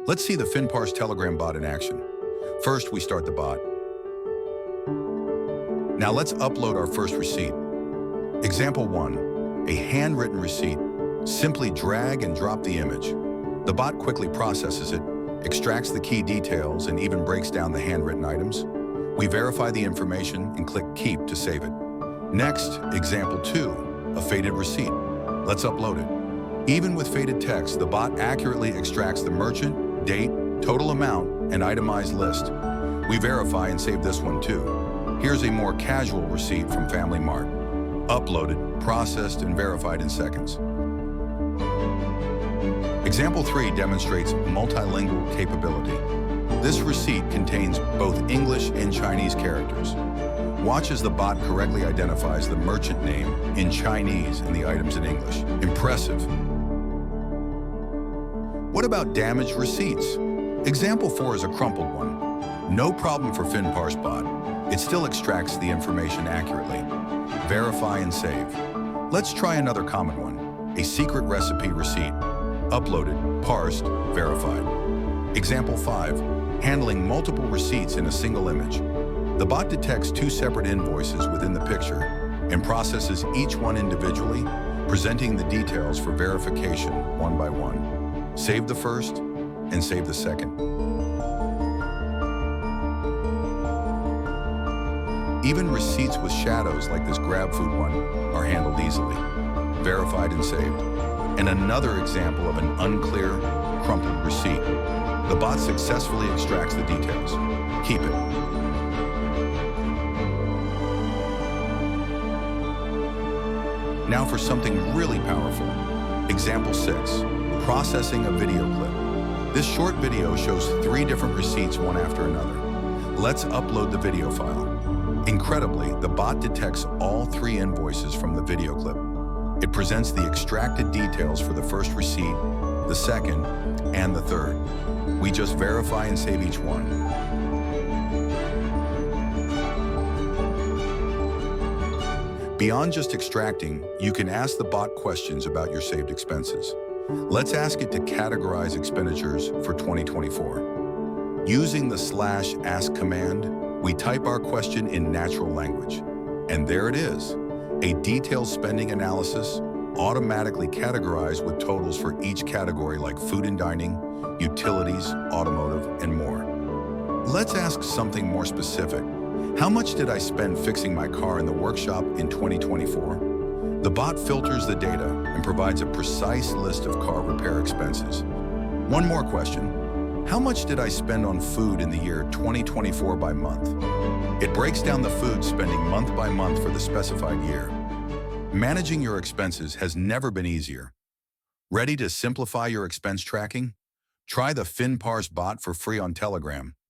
Let's see the finparse Telegram bot in action. First, we start the bot. Now let's upload our first receipt. Example 1, a handwritten receipt. Simply drag and drop the image. The bot quickly processes it, extracts the key details, and even breaks down the handwritten items. We verify the information and click Keep to save it. Next, example 2, a faded receipt. Let's upload it. Even with faded text, the bot accurately extracts the merchant, date, total amount, and itemized list. We verify and save this one too. Here's a more casual receipt from Family Mart. Uploaded, processed, and verified in seconds. Example 3 demonstrates multilingual capability. This receipt contains both English and Chinese characters. Watch as the bot correctly identifies the merchant name in Chinese and the items in English. Impressive. What about damaged receipts? Example 4 is a crumpled one. No problem for finparse bot. It still extracts the information accurately. Verify and save. Let's try another common one, a secret recipe receipt. Uploaded, parsed, verified. Example 5, handling multiple receipts in a single image. The bot detects 2 separate invoices within the picture and processes each one individually, presenting the details for verification one by one. Save the first and save the second. Even receipts with shadows like this grab food one are handled easily, verified and saved. And another example of an unclear, crumpled receipt. The bot successfully extracts the details. Keep it. Now for something really powerful. Example 6, processing a video clip. This short video shows 3 different receipts one after another. Let's upload the video file. Incredibly, the bot detects all 3 invoices from the video clip. It presents the extracted details for the first receipt, the second, and the third. We just verify and save each one. Beyond just extracting, you can ask the bot questions about your saved expenses. Let's ask it to categorize expenditures for 2024. Using the /ask command, we type our question in natural language. And there it is. A detailed spending analysis, automatically categorized with totals for each category like food and dining, utilities, automotive, and more. Let's ask something more specific. How much did I spend fixing my car in the workshop in 2024? The bot filters the data and provides a precise list of car repair expenses. One more question. How much did I spend on food in the year 2024 by month? It breaks down the food spending month by month for the specified year. Managing your expenses has never been easier. Ready to simplify your expense tracking? Try the finparse bot for free on Telegram.